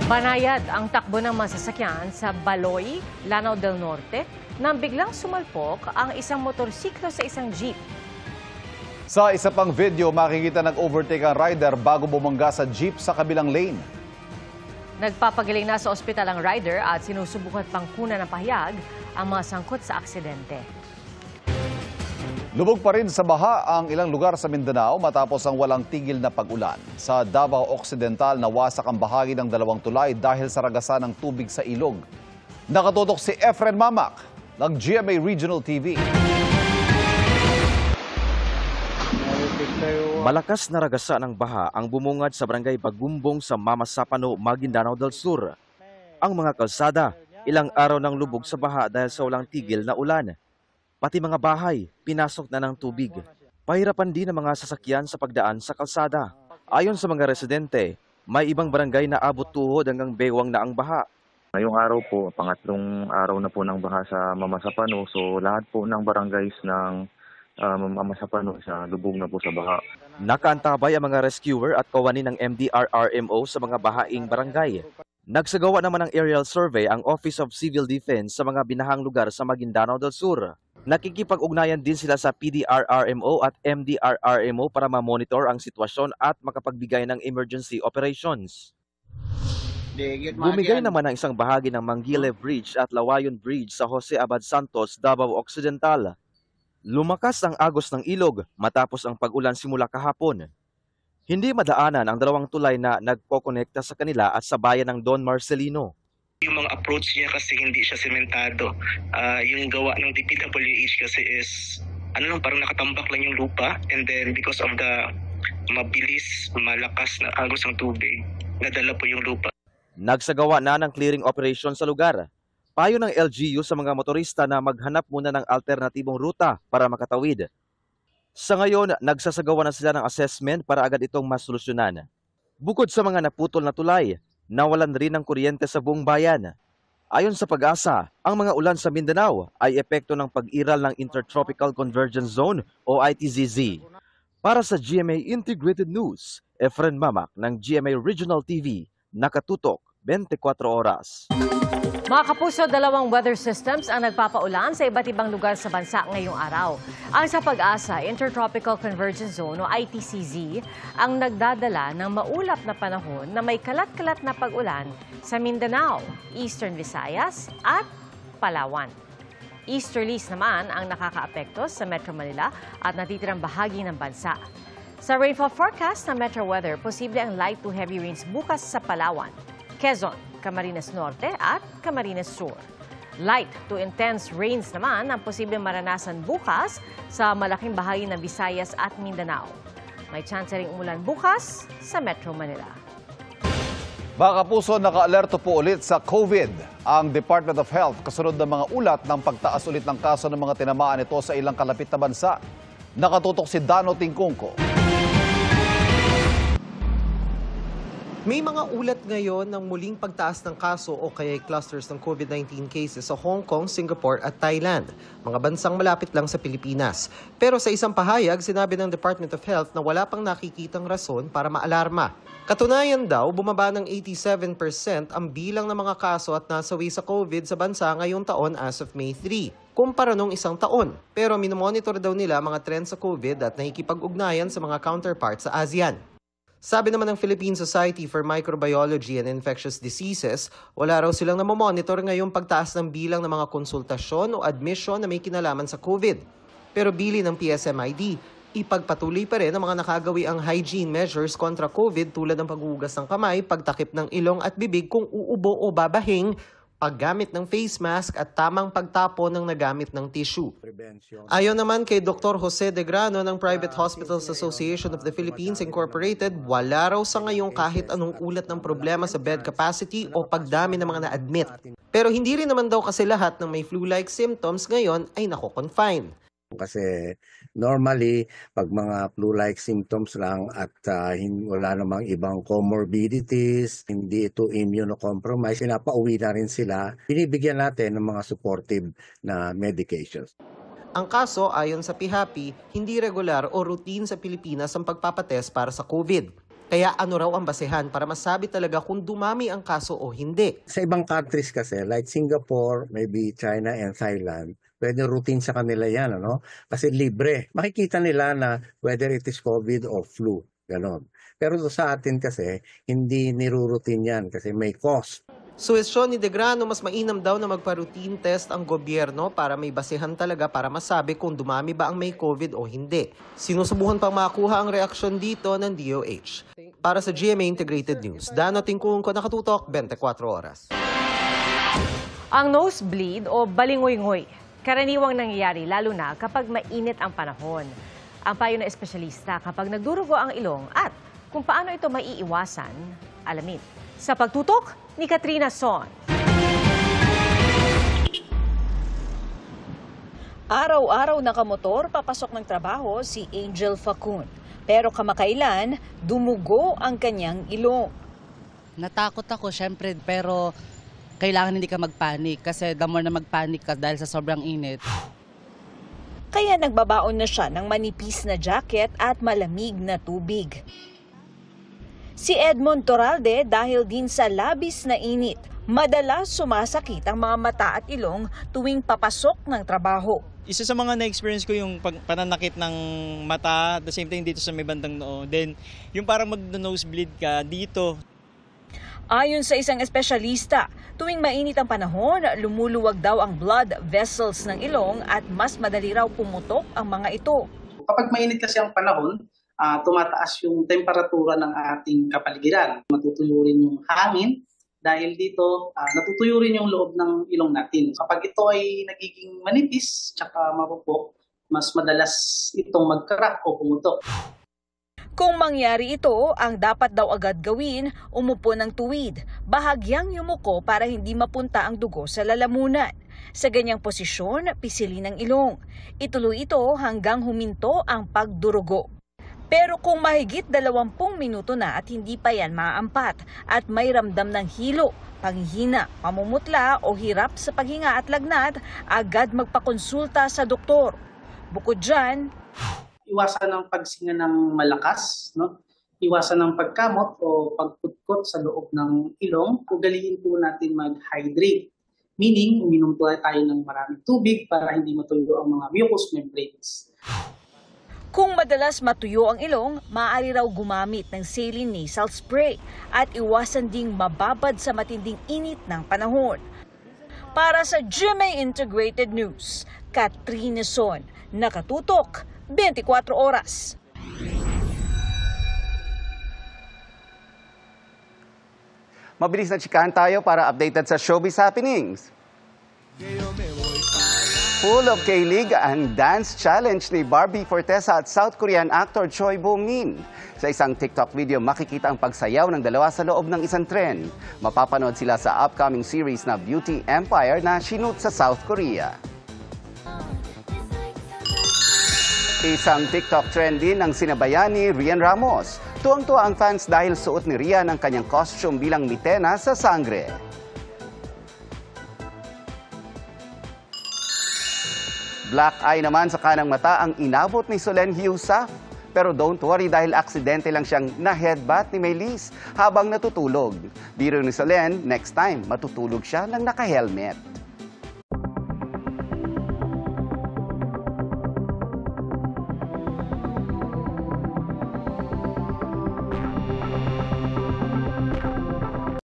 Banayad ang takbo ng masasakyan sa Baloy, Lanao del Norte nang biglang sumalpok ang isang motorsiklo sa isang jeep. Sa isa pang video, makikita nag-overtake ang rider bago bumangga sa jeep sa kabilang lane. Nagpapagaling na sa ospital ang rider at sinusubukan pang kunan ng pahayag ang mga sangkot sa aksidente. Lubog pa rin sa baha ang ilang lugar sa Mindanao matapos ang walang tigil na pag-ulan. Sa Davao Occidental, nawasak ang bahagi ng dalawang tulay dahil sa ragasan ng tubig sa ilog. Nakatutok si Efren Mamak ng GMA Regional TV. Malakas na ragasa ng baha ang bumungad sa barangay Bagumbong sa Mamasapano, Maguindanao del Sur. Ang mga kalsada, ilang araw ng lubog sa baha dahil sa walang tigil na ulan. Pati mga bahay, pinasok na ng tubig. Pahirapan din ang mga sasakyan sa pagdaan sa kalsada. Ayon sa mga residente, may ibang barangay na abot tuhod hanggang bewang na ang baha. Ngayong araw po, pangatlong araw na po ng baha sa Mamasapano. So lahat po ng barangays ng Mamasapano sa lubog na po sa baha. Nakaantabay ang mga rescuer at kawani ng MDRRMO sa mga bahaing barangay. Nagsagawa naman ng aerial survey ang Office of Civil Defense sa mga binahang lugar sa Maguindanao del Sur. Nakikipag-ugnayan din sila sa PDRRMO at MDRRMO para ma-monitor ang sitwasyon at makapagbigay ng emergency operations. Bumigay naman ang isang bahagi ng Manguile Bridge at Lawayon Bridge sa Jose Abad Santos, Davao Occidental. Lumakas ang agos ng ilog matapos ang pag-ulan simula kahapon. Hindi madaanan ang dalawang tulay na nagkokonekta sa kanila at sa bayan ng Don Marcelino. Yung mga approach niya kasi hindi siya sementado. Yung gawa ng DPWH kasi is parang nakatambak lang yung lupa, and then because of the mabilis, malakas na agos ng tubig, nadala po yung lupa. Nagsagawa na ng clearing operation sa lugar. Payo ng LGU sa mga motorista na maghanap muna ng alternatibong ruta para makatawid. Sa ngayon, nagsasagawa na sila ng assessment para agad itong masolusyonan. Bukod sa mga naputol na tulay, nawalan rin ng kuryente sa buong bayan. Ayon sa Pag-asa, ang mga ulan sa Mindanao ay epekto ng pag-iral ng Intertropical Convergence Zone o ITZZ. Para sa GMA Integrated News, Efren Mamak ng GMA Regional TV, nakatutok 24 oras. Mga kapuso, dalawang weather systems ang nagpapaulan sa iba't ibang lugar sa bansa ngayong araw. Ang sa Pag-asa, Intertropical Convergence Zone o ITCZ ang nagdadala ng maulap na panahon na may kalat-kalat na pag-ulan sa Mindanao, Eastern Visayas at Palawan. Easterlies naman ang nakakaapekto sa Metro Manila at natitirang bahagi ng bansa. Sa rainfall forecast ng Metro Weather, posible ang light to heavy rains bukas sa Palawan, Quezon, Camarines Norte at Camarines Sur. Light to intense rains naman ang posibleng maranasan bukas sa malaking bahagi ng Visayas at Mindanao. May chance ring umulan bukas sa Metro Manila. Mga kapuso, naka-alerto po ulit sa COVID ang Department of Health kasunod ng mga ulat ng pagtaas ulit ng kaso ng mga tinamaan ito sa ilang kalapit na bansa. Nakatutok si Dano Tingkungko. May mga ulat ngayon ng muling pagtaas ng kaso o kaya clusters ng COVID-19 cases sa Hong Kong, Singapore at Thailand, mga bansang malapit lang sa Pilipinas. Pero sa isang pahayag, sinabi ng Department of Health na wala pang nakikitang rason para maalarma. Katunayan daw, bumaba ng 87% ang bilang ng mga kaso at nasawi sa COVID sa bansa ngayong taon as of May 3, kumpara nung isang taon. Pero minomonitor daw nila mga trends sa COVID at nakikipag-ugnayan sa mga counterparts sa ASEAN. Sabi naman ng Philippine Society for Microbiology and Infectious Diseases, wala raw silang namomonitor ngayong pagtaas ng bilang ng mga konsultasyon o admission na may kinalaman sa COVID. Pero bili ng PSMID, ipagpatuloy pa rin ang mga nakagawi ang hygiene measures kontra COVID tulad ng paghuhugas ng kamay, pagtakip ng ilong at bibig kung uubo o babahing, paggamit ng face mask at tamang pagtapon ng nagamit ng tissue. Ayon naman kay Dr. Jose De Grano ng Private Hospitals Association of the Philippines Incorporated, wala raw sa ngayong kahit anong ulat ng problema sa bed capacity o pagdami ng mga na-admit. Pero hindi rin naman daw kasi lahat ng may flu-like symptoms ngayon ay nako-confine. Kasi normally, pag mga flu-like symptoms lang at wala namang ibang comorbidities, hindi ito immunocompromised, pinapauwi na rin sila. Binibigyan natin ng mga supportive na medications. Ang kaso, ayon sa PHAPI, hindi regular o routine sa Pilipinas ang pagpapatest para sa COVID. Kaya ano raw ang basehan para masabi talaga kung dumami ang kaso o hindi? Sa ibang countries kasi, like Singapore, maybe China and Thailand, pwede routine sa kanila yan, ano? Kasi libre. Makikita nila na whether it is COVID or flu, ganon. Pero sa atin kasi, hindi niruroutine yan kasi may cost. Suwestyon ni De Grano, mas mainam daw na magpa-routine test ang gobyerno para may basehan talaga para masabi kung dumami ba ang may COVID o hindi. Sinusubukan pang makuha ang reaksyon dito ng DOH. Para sa GMA Integrated News, Dano Tingkungko, Nakatutok, 24 Oras. Ang nosebleed o balingoy-ngoy, karaniwang nangyayari lalo na kapag mainit ang panahon. Ang payo ng espesyalista kapag nagdurugo ang ilong at kung paano ito maiiwasan, alamin. Sa pagtutok ni Katrina Son. Araw-araw nakamotor papasok ng trabaho si Angel Facun. Pero kamakailan, dumugo ang kanyang ilong. Natakot ako syempre, pero kailangan hindi ka magpanik kasi the more na magpanik ka dahil sa sobrang init. Kaya nagbabaon na siya ng manipis na jacket at malamig na tubig. Si Edmond Toralde dahil din sa labis na init, madalas sumasakit ang mga mata at ilong tuwing papasok ng trabaho. Isa sa mga na-experience ko yung pananakit ng mata, at the same time dito sa may bandang noo. Then yung parang mag-nosebleed ka dito. Ayon sa isang espesyalista, tuwing mainit ang panahon, lumuluwag daw ang blood vessels ng ilong at mas madali raw pumutok ang mga ito. Kapag mainit kasi ang panahon, tumataas yung temperatura ng ating kapaligiran. Matutuyo rin yung hangin dahil dito natutuyo rin yung loob ng ilong natin. Kapag ito ay nagiging manipis tsaka marupok, mas madalas itong mag-crack o pumutok. Kung mangyari ito, ang dapat daw agad gawin, umupo ng tuwid, bahagyang yumuko para hindi mapunta ang dugo sa lalamunan. Sa ganyang posisyon, pisilin ang ilong. Ituloy ito hanggang huminto ang pagdurugo. Pero kung mahigit 20 minuto na at hindi pa yan maaampat at may ramdam ng hilo, panghihina, pamumutla o hirap sa paghinga at lagnat, agad magpakonsulta sa doktor. Bukod dyan, iwasan ang pagsinga ng malakas, no? Iwasan ang pagkamot o pagkutkot sa loob ng ilong. Ugaliin po natin mag-hydrate. Meaning, uminom po tayo ng maraming tubig para hindi matuyo ang mga mucous membranes. Kung madalas matuyo ang ilong, maaari raw gumamit ng saline nasal spray at iwasan ding mababad sa matinding init ng panahon. Para sa GMA Integrated News, Katrina Son, Nakatutok, 24 Oras. Mabilis na chikahan tayo para updated sa showbiz happenings. Full of K-League ang dance challenge ni Barbie Fortesa at South Korean actor Choi Bo-min. Sa isang TikTok video, makikita ang pagsayaw ng dalawa sa loob ng isang tren. Mapapanood sila sa upcoming series na Beauty Empire na shoot sa South Korea. Isang TikTok trend din ang sinabayan ni Rian Ramos. Tuwang-tuwa ang fans dahil suot ni Rian ang kanyang costume bilang mitena sa sangre. Black eye naman sa kanang mata ang inabot ni Solenn Heussaff. Pero don't worry dahil aksidente lang siyang na-headbutt ni Maylise habang natutulog. Biro ni Solenn, next time matutulog siya ng naka-helmet.